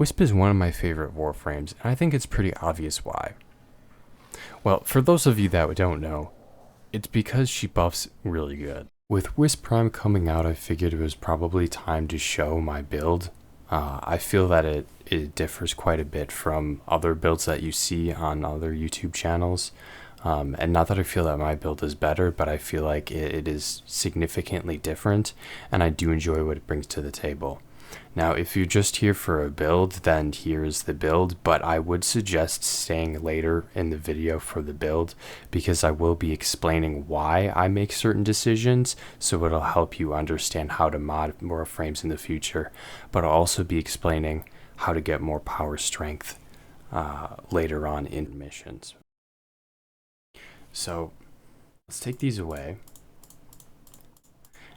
Wisp is one of my favorite Warframes, and I think it's pretty obvious why. Well, for those of you that don't know, it's because she buffs really good. With Wisp Prime coming out, I figured it was probably time to show my build. I feel that it differs quite a bit from other builds that you see on other YouTube channels. And not that I feel that my build is better, but I feel like it is significantly different, and I do enjoy what it brings to the table. Now, if you're just here for a build, then here's the build, but I would suggest staying later in the video for the build, because I will be explaining why I make certain decisions, so it'll help you understand how to mod more frames in the future, but I'll also be explaining how to get more power strength later on in missions. So let's take these away.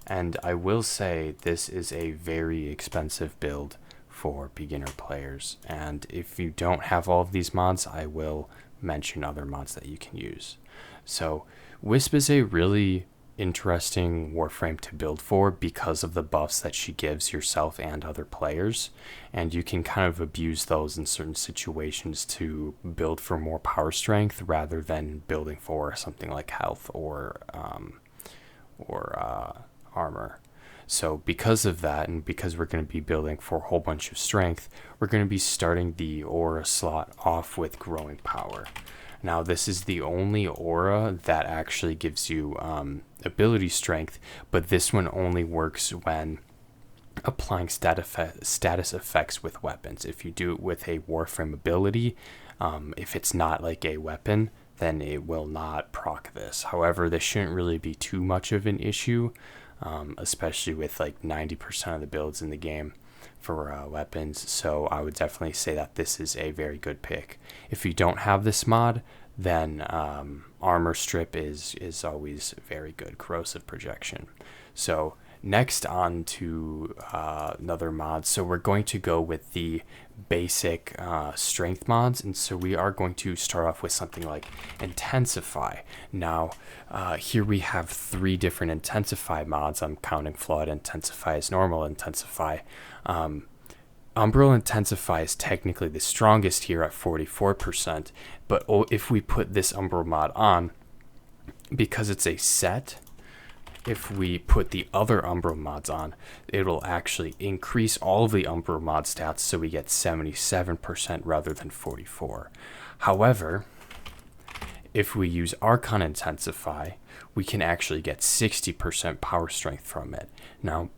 And I will say this is a very expensive build for beginner players. And if you don't have all of these mods, I will mention other mods that you can use. So Wisp is a really interesting Warframe to build for because of the buffs that she gives yourself and other players. And you can kind of abuse those in certain situations to build for more power strength rather than building for something like health or armor. So because of that, and because we're going to be building for a whole bunch of strength, we're going to be starting the aura slot off with growing power. Now, this is the only aura that actually gives you ability strength, but this one only works when applying status effects with weapons. If you do it with a Warframe ability, if it's not like a weapon, then it will not proc this. However, this shouldn't really be too much of an issue, especially with like 90% of the builds in the game for weapons. So I would definitely say that this is a very good pick. If you don't have this mod, then armor strip is always very good. Corrosive projection. So next on to another mod. So we're going to go with the basic strength mods, and so we are going to start off with something like intensify. Now here we have 3 different intensify mods. I'm counting flawed intensify as normal intensify. Umbral intensify is technically the strongest here at 44%, but if we put this umbral mod on, because it's a set, if we put the other umbral mods on, it'll actually increase all of the umbral mod stats, so we get 77% rather than 44%. However, if we use Arcane intensify, we can actually get 60% power strength from it. Now,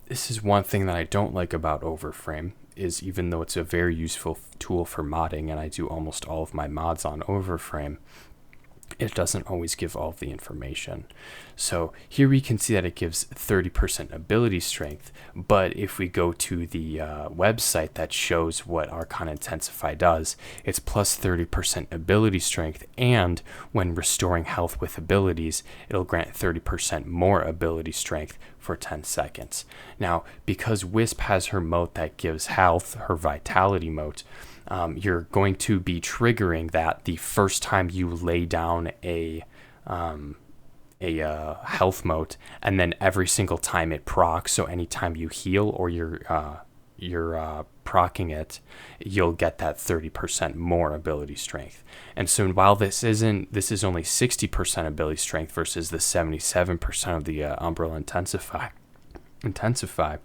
this is one thing that I don't like about Overframe, is even though it's a very useful tool for modding, and I do almost all of my mods on Overframe, it doesn't always give all of the information. So here we can see that it gives 30% ability strength, but if we go to the website that shows what Arcane Intensify does, it's plus 30% ability strength, and when restoring health with abilities, it'll grant 30% more ability strength for 10 seconds. Now, because Wisp has her mote that gives health, her vitality mote, you're going to be triggering that the first time you lay down a health mote, and then every single time it procs. So anytime you heal or you're proccing it, you'll get that 30% more ability strength. And so while this is only 60% ability strength versus the 77% of the Umbral Intensify,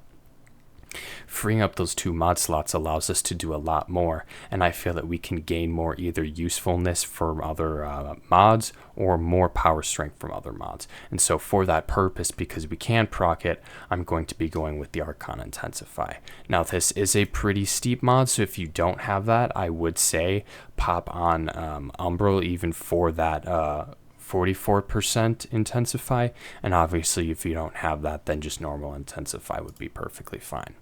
freeing up those 2 mod slots allows us to do a lot more, and I feel that we can gain more either usefulness from other mods or more power strength from other mods. And so for that purpose, because we can proc it, I'm going to be going with the Arcane Intensify. Now, this is a pretty steep mod, so if you don't have that, I would say pop on Umbral even for that 44% intensify, and obviously if you don't have that, then just normal intensify would be perfectly fine.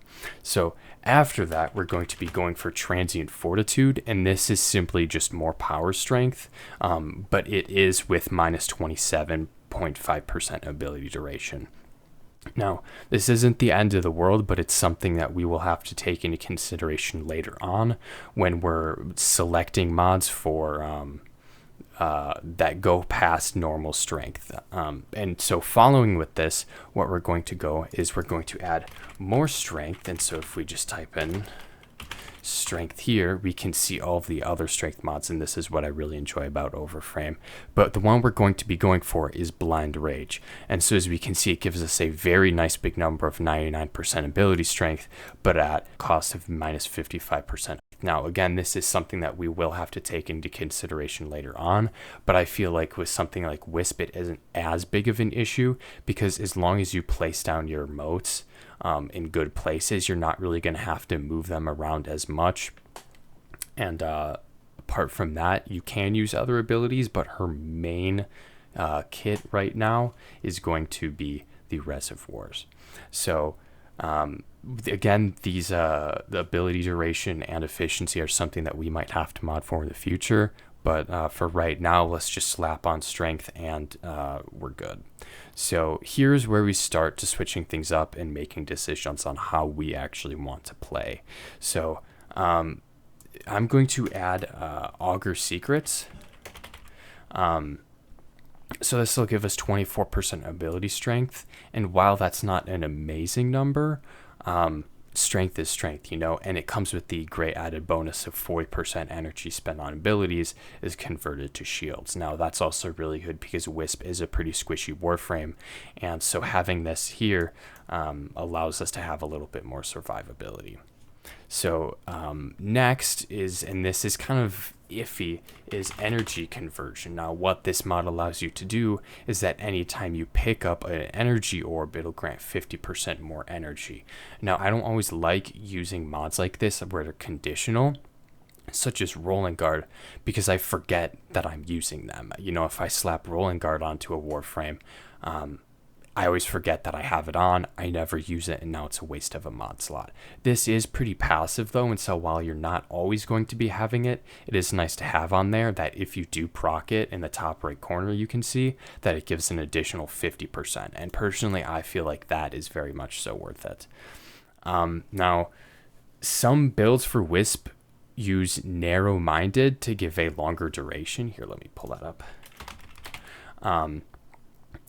So after that, we're going to be going for transient fortitude, and this is simply just more power strength, but it is with minus 27.5% ability duration. Now, this isn't the end of the world, but it's something that we will have to take into consideration later on when we're selecting mods for that go past normal strength. And so following with this, what we're going to go is we're going to add more strength. And so if we just type in strength here, we can see all of the other strength mods, and this is what I really enjoy about Warframe. But the one we're going to be going for is Blind Rage. And so as we can see, it gives us a very nice big number of 99% ability strength, but at cost of minus 55%. Now, again, this is something that we will have to take into consideration later on, but I feel like with something like Wisp, it isn't as big of an issue, because as long as you place down your motes in good places, you're not really going to have to move them around as much. And apart from that, you can use other abilities, but her main kit right now is going to be the Reservoirs. So again, these the ability duration and efficiency are something that we might have to mod for in the future, but for right now, let's just slap on strength and we're good. So here's where we start to switching things up and making decisions on how we actually want to play. So I'm going to add Augur Secrets. So this will give us 24% ability strength, and while that's not an amazing number, strength is strength, and it comes with the great added bonus of 40% energy spent on abilities is converted to shields. Now that's also really good because Wisp is a pretty squishy Warframe, and so having this here allows us to have a little bit more survivability. So next is, and this is kind of iffy, is energy conversion. Now what this mod allows you to do is that anytime you pick up an energy orb, it'll grant 50% more energy. Now I don't always like using mods like this where they're conditional, such as Rolling Guard, because I forget that I'm using them. If I slap Rolling Guard onto a Warframe, I always forget that I have it on, I never use it, and now it's a waste of a mod slot. This is pretty passive though, and so while you're not always going to be having it, it is nice to have on there that if you do proc it in the top right corner, you can see that it gives an additional 50%. And personally, I feel like that is very much so worth it. Now, some builds for Wisp use narrow-minded to give a longer duration. Here, let me pull that up.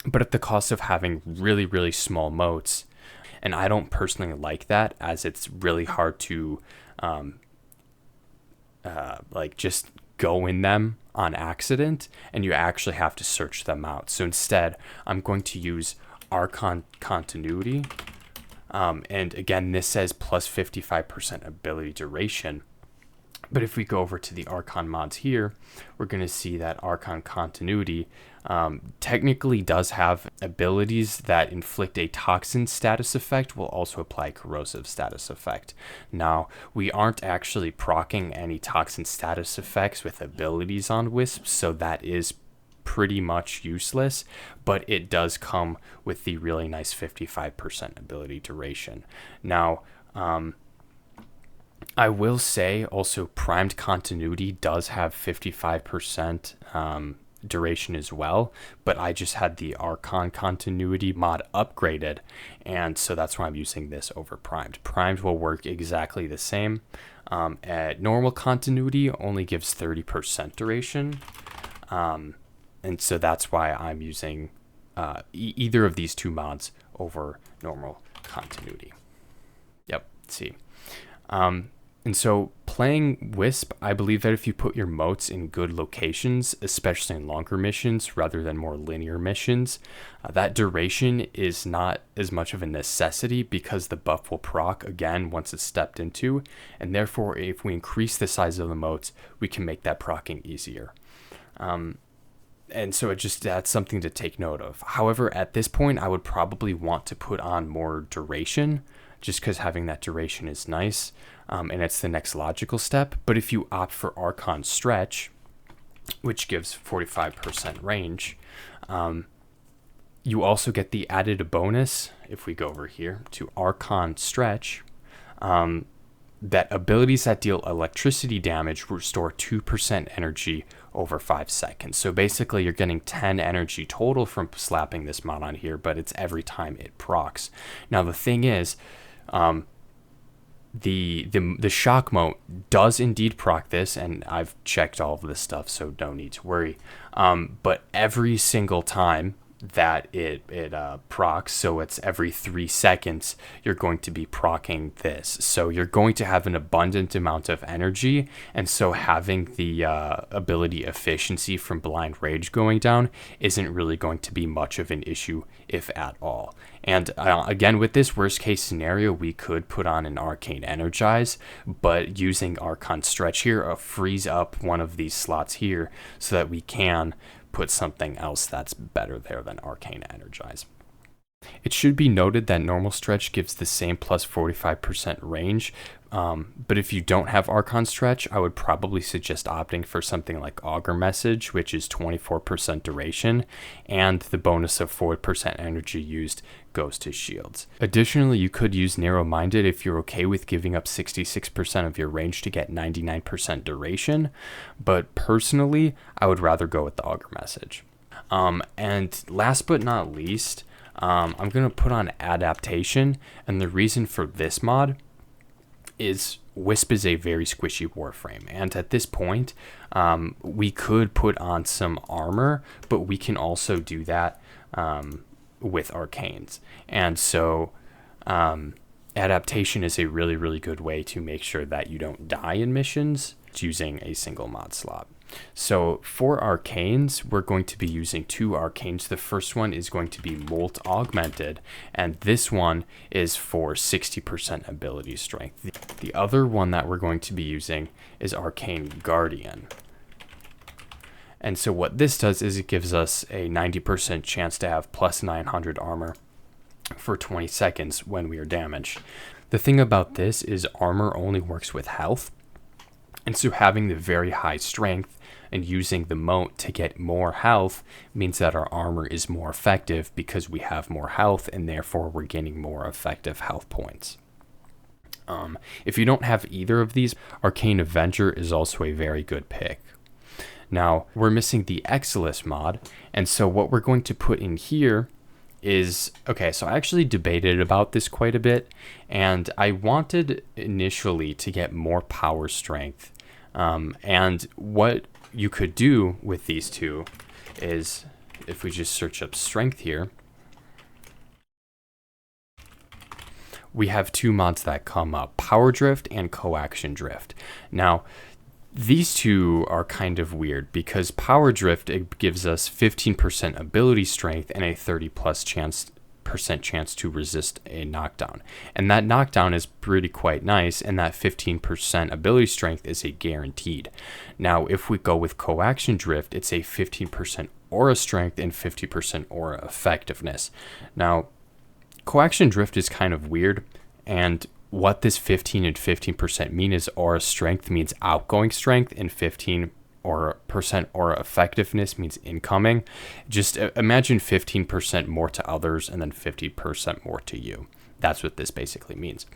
But at the cost of having really, really small motes. And I don't personally like that, as it's really hard to just go in them on accident, and you actually have to search them out. So instead, I'm going to use Arcane Continuity. And again, this says plus 55% ability duration. But if we go over to the Arcane mods here, we're going to see that Arcane Continuity technically does have abilities that inflict a toxin status effect, will also apply corrosive status effect. Now, we aren't actually proccing any toxin status effects with abilities on Wisp, so that is pretty much useless, but it does come with the really nice 55% ability duration. Now, I will say also Primed Continuity does have 55% duration as well, but I just had the Arcane Continuity mod upgraded, and so that's why I'm using this over Primed. Primed will work exactly the same. At normal continuity only gives 30% duration, and so that's why I'm using either of these two mods over normal continuity. Yep, let's see. And so playing Wisp, I believe that if you put your motes in good locations, especially in longer missions rather than more linear missions, that duration is not as much of a necessity because the buff will proc again once it's stepped into, and therefore if we increase the size of the motes, we can make that proccing easier. And so that's something to take note of. However, at this point, I would probably want to put on more duration, just because having that duration is nice, and it's the next logical step. But if you opt for Arcane Stretch, which gives 45% range, you also get the added bonus, if we go over here to Arcane Stretch, that abilities that deal electricity damage restore 2% energy over 5 seconds. So basically you're getting 10 energy total from slapping this mod on here, but it's every time it procs. Now the thing is, the shock mote does indeed proc this, and I've checked all of this stuff, so no need to worry. But every single time that it procs. So it's every 3 seconds you're going to be procking this. So you're going to have an abundant amount of energy, and so having the ability efficiency from Blind Rage going down isn't really going to be much of an issue, if at all. And again, with this worst case scenario, we could put on an Arcane Energize, but using Archon Stretch here frees up one of these slots here so that we can put something else that's better there than Arcane Energize. It should be noted that normal stretch gives the same plus 45% range, but if you don't have Archon Stretch, I would probably suggest opting for something like Augur Message, which is 24% duration, and the bonus of 4% energy used goes to shields. Additionally, you could use Narrow Minded if you're okay with giving up 66% of your range to get 99% duration, but personally, I would rather go with the Augur Message. And last but not least, I'm going to put on Adaptation, and the reason for this mod is Wisp is a very squishy Warframe, and at this point, we could put on some armor, but we can also do that with Arcanes. And so Adaptation is a really, really good way to make sure that you don't die in missions using a single mod slot. So for Arcanes, we're going to be using 2 Arcanes. The first one is going to be Molt Augmented, and this one is for 60% ability strength. The other one that we're going to be using is Arcane Guardian. And so what this does is it gives us a 90% chance to have plus 900 armor for 20 seconds when we are damaged. The thing about this is armor only works with health, and so having the very high strength and using the moat to get more health means that our armor is more effective because we have more health, and therefore we're gaining more effective health points. If you don't have either of these, Arcane Avenger is also a very good pick. Now, we're missing the Exilus mod, and so what we're going to put in here is, okay, so I actually debated about this quite a bit, and I wanted initially to get more power strength, and what you could do with these two is, if we just search up strength here, we have 2 mods that come up, Power Drift and Coaction Drift. Now, these two are kind of weird because Power Drift, it gives us 15% ability strength and a 30% chance to resist a knockdown. And that knockdown is pretty quite nice, and that 15% ability strength is a guaranteed. Now, if we go with Coaction Drift, it's a 15% aura strength and 50% aura effectiveness. Now, Coaction Drift is kind of weird, and what this 15 and 15% mean is aura strength means outgoing strength, and 15% aura effectiveness means incoming. Just imagine 15% more to others and then 50% more to you. That's what this basically means.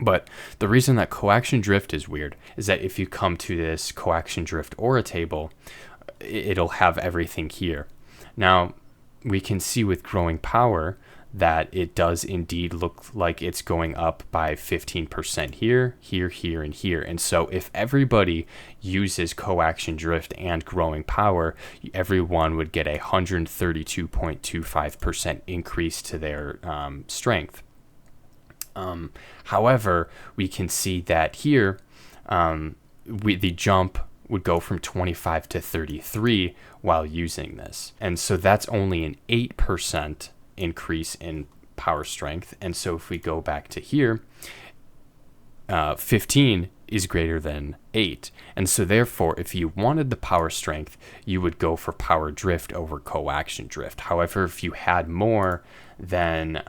But the reason that Coaction Drift is weird is that if you come to this Coaction Drift aura table, it'll have everything here. Now, we can see with growing power that it does indeed look like it's going up by 15% here, here, here, and here. And so if everybody uses Coaction Drift and growing power, everyone would get a 132.25% increase to their strength. However, we can see that here, the jump would go from 25 to 33 while using this. And so that's only an 8% increase in power strength. And so if we go back to here, 15 is greater than 8. And so therefore, if you wanted the power strength, you would go for Power Drift over Coaction Drift. However, if you had more than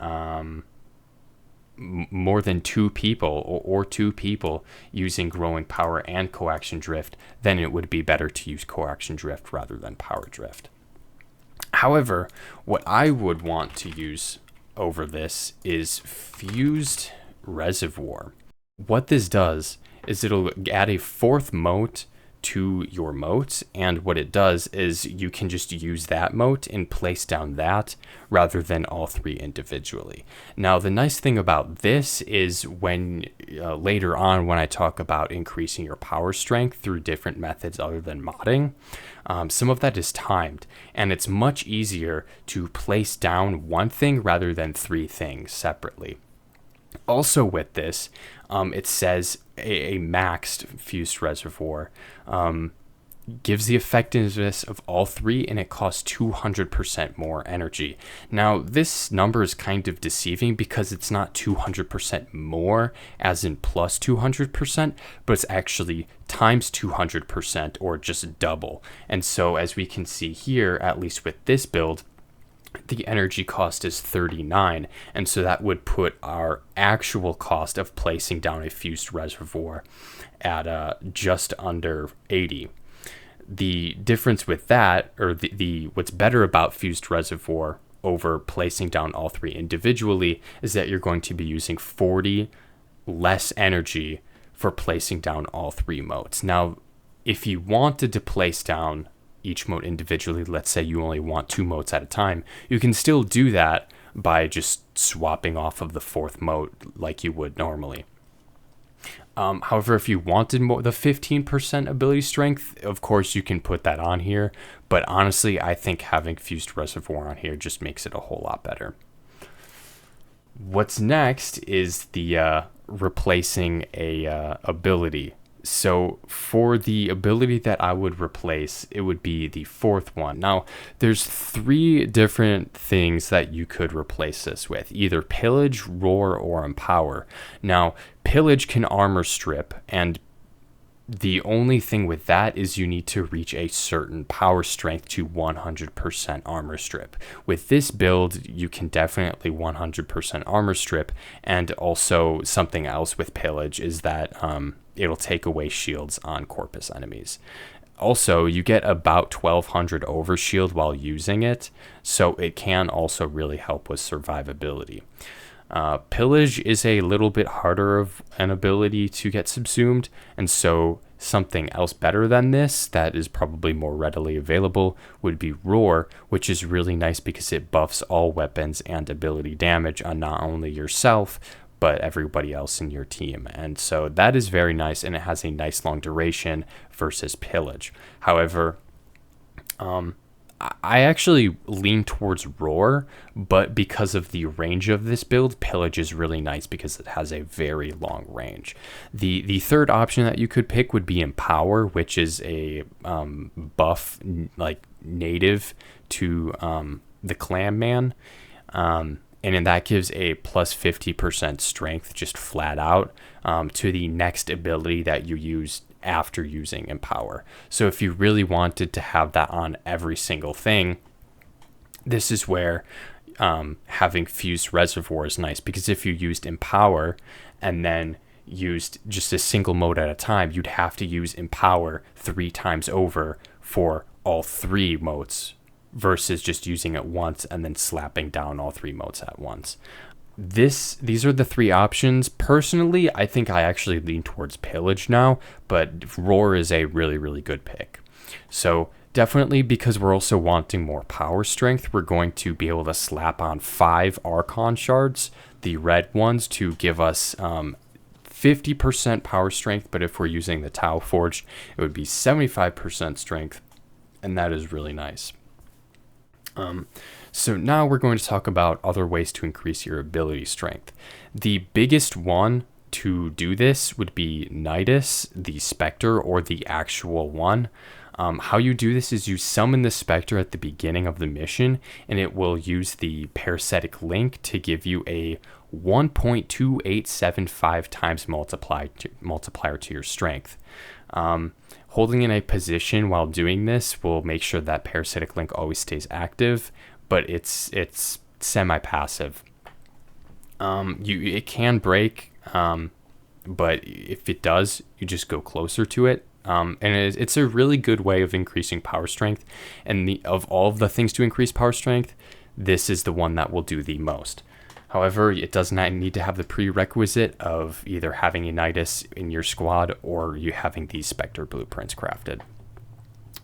2 people or 2 people using growing power and Coaction Drift, then it would be better to use Coaction Drift rather than Power Drift. However, what I would want to use over this is Fused Reservoir. What this does is it'll add a 4th moat to your moat, and what it does is you can just use that moat and place down that rather than all three individually. Now the nice thing about this is when later on when I talk about increasing your power strength through different methods other than modding, some of that is timed, and it's much easier to place down one thing rather than three things separately. Also with this, it says a maxed fused reservoir gives the effectiveness of all three, and it costs 200% more energy. Now, this number is kind of deceiving because it's not 200% more, as in plus 200%, but it's actually times 200% or just double. And so, as we can see here, at least with this build, the energy cost is 39, and so that would put our actual cost of placing down a fused reservoir at just under 80. The difference with that, or the what's better about fused reservoir over placing down all three individually, is that you're going to be using 40 less energy for placing down all three moats. Now, if you wanted to place down each moat individually, let's say you only want 2 moats at a time, you can still do that by just swapping off of the 4th moat like you would normally. However, if you wanted the 15% ability strength, of course you can put that on here, but honestly I think having fused reservoir on here just makes it a whole lot better. What's next is the replacing a ability. So for the ability that I would replace, it would be the 4th one. Now, there's 3 different things that you could replace this with, either Pillage, Roar, or Empower. Now, Pillage can armor strip, and the only thing with that is you need to reach a certain power strength to 100% armor strip. With this build, you can definitely 100% armor strip, and also something else with Pillage is that it'll take away shields on Corpus enemies. Also, you get about 1200 overshield while using it, so it can also really help with survivability. Pillage is a little bit harder of an ability to get subsumed, and so something else better than this that is probably more readily available would be Roar, which is really nice because it buffs all weapons and ability damage on not only yourself, but everybody else in your team. And so that is very nice, and it has a nice long duration versus Pillage. However, I actually lean towards Roar, but because of the range of this build, Pillage is really nice because it has a very long range. The third option that you could pick would be Empower, which is a buff like native to the Clan Man. And then that gives a plus 50% strength just flat out to the next ability that you use after using Empower. So if you really wanted to have that on every single thing, this is where having Fused Reservoir is nice, because if you used Empower and then used just a single mode at a time, you'd have to use Empower 3 times over for all 3 modes, versus just using it once and then slapping down all 3 modes at once. These are the 3 options. Personally, I think I actually lean towards Pillage now, but Roar is a really, really good pick. So definitely, because we're also wanting more power strength, we're going to be able to slap on 5 Arcane shards, the red ones, to give us 50% power strength, but if we're using the Tau Forged, it would be 75% strength, and that is really nice. So now we're going to talk about other ways to increase your ability strength. The biggest one to do this would be Nidus, the Spectre, or the actual one. How you do this is you summon the Spectre at the beginning of the mission, and it will use the parasitic link to give you a 1.2875 times multiplier to your strength. Holding in a position while doing this will make sure that parasitic link always stays active, but it's semi-passive. It can break, but if it does, you just go closer to it. And it's a really good way of increasing power strength. And of all of the things to increase power strength, this is the one that will do the most. However, it does not need to have the prerequisite of either having a Nidus in your squad or you having these Spectre blueprints crafted.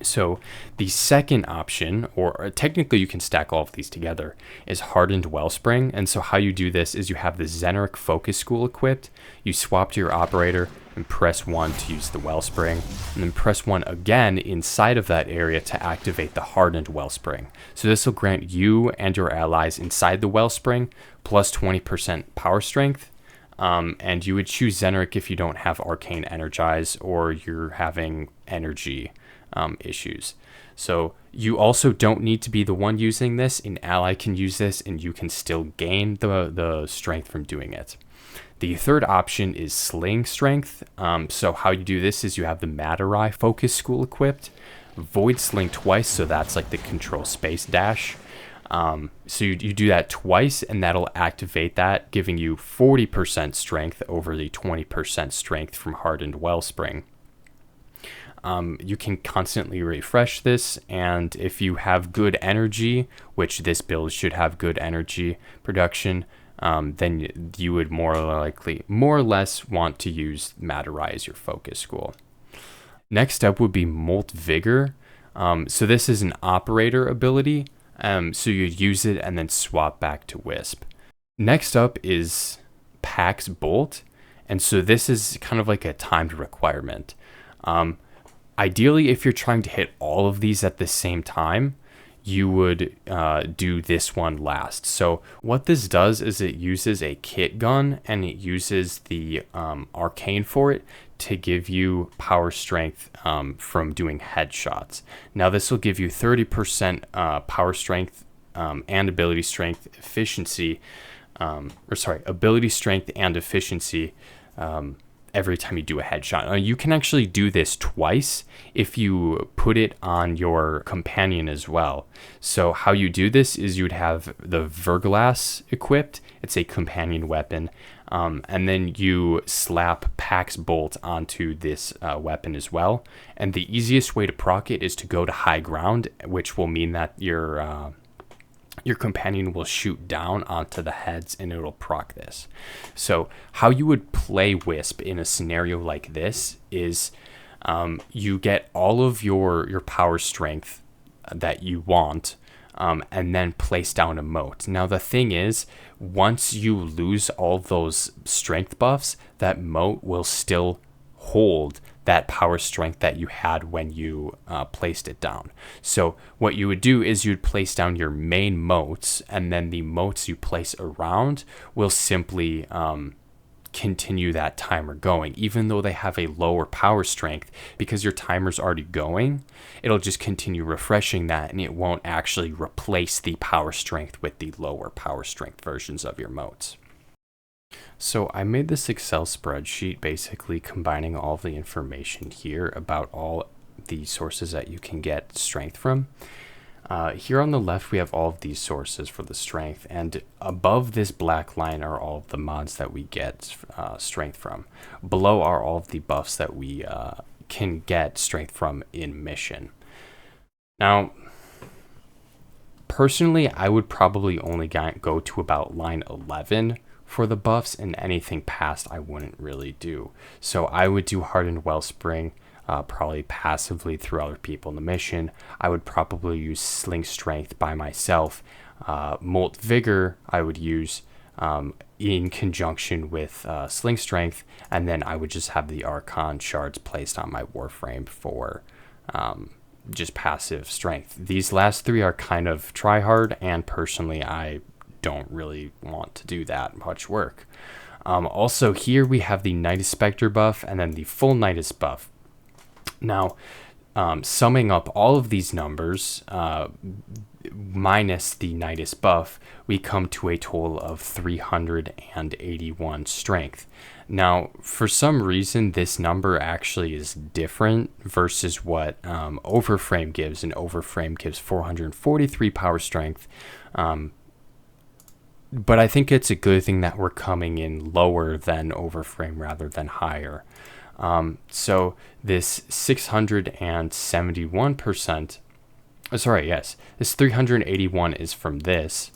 So the second option, or technically you can stack all of these together, is Hardened Wellspring. And so how you do this is you have the Xeneric Focus School equipped, you swap to your operator and press 1 to use the Wellspring, and then press 1 again inside of that area to activate the Hardened Wellspring. So this will grant you and your allies inside the Wellspring plus 20% power strength. And you would choose Xeneric if you don't have Arcane Energize or you're having energy issues. So you also don't need to be the one using this. An ally can use this and you can still gain the strength from doing it. The third option is Sling Strength. So how you do this is you have the Madarai Focus School equipped, Void Sling twice, so that's like the control space dash. So you do that twice and that'll activate that, giving you 40% strength over the 20% strength from Hardened Wellspring. You can constantly refresh this, and if you have good energy, which this build should have good energy production, then you would more or less want to use Madarai as your focus school. Next up would be Molt Vigor. So this is an operator ability, so you'd use it and then swap back to Wisp. Next up is Pax Bolt, and so this is kind of like a timed requirement. Ideally, if you're trying to hit all of these at the same time, you would do this one last. So what this does is it uses a kit gun and it uses the Arcane for it to give you power strength from doing headshots. Now this will give you 30% power strength and ability strength efficiency, ability strength and efficiency every time you do a headshot. You can actually do this twice if you put it on your companion as well. So how you do this is you'd have the Verglass equipped. It's a companion weapon. And then you slap Pax Bolt onto this weapon as well. And the easiest way to proc it is to go to high ground, which will mean that your companion will shoot down onto the heads and it'll proc this. So how you would play Wisp in a scenario like this is you get all of your power strength that you want and then place down a moat. Now the thing is, once you lose all those strength buffs, that moat will still hold that power strength that you had when you placed it down. So what you would do is you'd place down your main moats, and then the moats you place around will simply continue that timer going, even though they have a lower power strength. Because your timer's already going, it'll just continue refreshing that, and it won't actually replace the power strength with the lower power strength versions of your moats. So I made this Excel spreadsheet basically combining all of the information here about all the sources that you can get strength from. Here on the left, we have all of these sources for the strength, and above this black line are all of the mods that we get strength from. Below are all of the buffs that we can get strength from in mission. Now, personally, I would probably only go to about line 11 for the buffs, and anything past I wouldn't really do. So I would do Hardened Wellspring probably passively through other people in the mission. I would probably use Sling Strength by myself. Molt Vigor I would use in conjunction with Sling Strength, and then I would just have the Arcane shards placed on my Warframe for just passive strength. These last three are kind of try hard, and personally I don't really want to do that much work. Also here we have the Nidus Spectre buff and then the full Nidus buff. Now, summing up all of these numbers minus the Nidus buff, we come to a total of 381 strength. Now, for some reason, this number actually is different versus what Overframe gives, and Overframe gives 443 power strength. But I think it's a good thing that we're coming in lower than Overframe rather than higher. So this 671%, this 381 is from this,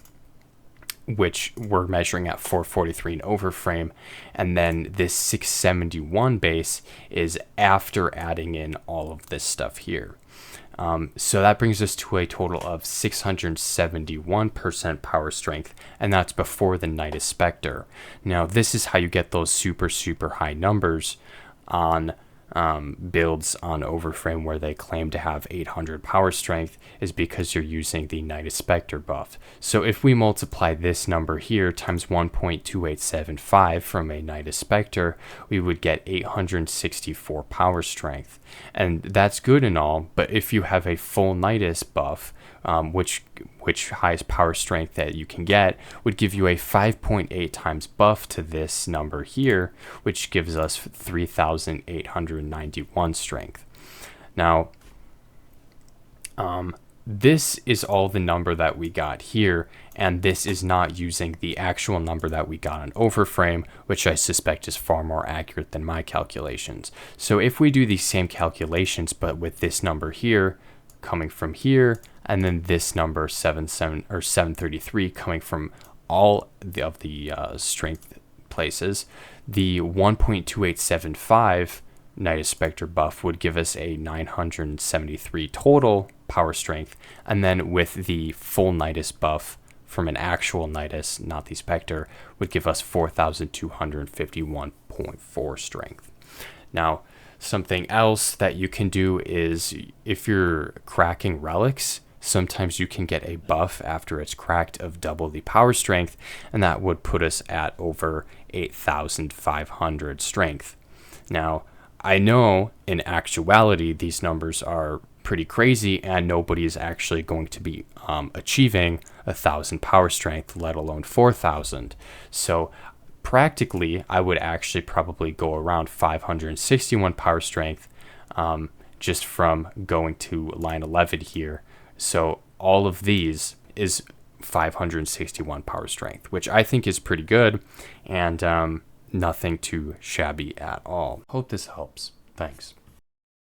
which we're measuring at 443 in overframe, and then this 671 base is after adding in all of this stuff here. So that brings us to a total of 671% power strength, and that's before the Nidus Spectre. Now, this is how you get those super high numbers on builds on Overframe where they claim to have 800 power strength, is because you're using the Nidus Spectre buff. So if we multiply this number here times 1.2875 from a Nidus Spectre, we would get 864 power strength. And that's good and all, but if you have a full Nidus buff, which highest power strength that you can get would give you a 5.8 times buff to this number here, which gives us 3,891 strength. Now, this is all the number that we got here, and this is not using the actual number that we got on Overframe, which I suspect is far more accurate than my calculations. So if we do these same calculations, but with this number here coming from here, and then this number 733 coming from all of the strength places, the 1.2875 Nidus Spectre buff would give us a 973 total power strength, and then with the full Nidus buff from an actual Nidus, not the Spectre, would give us 4,251.4 strength. Now, something else that you can do is, if you're cracking relics, sometimes you can get a buff after it's cracked of double the power strength, and that would put us at over 8,500 strength. Now, I know in actuality these numbers are pretty crazy, and nobody is actually going to be achieving 1,000 power strength, let alone 4,000. So practically, I would actually probably go around 561 power strength just from going to line 11 here. So all of these is 561 power strength, which I think is pretty good, and nothing too shabby at all. Hope this helps. Thanks.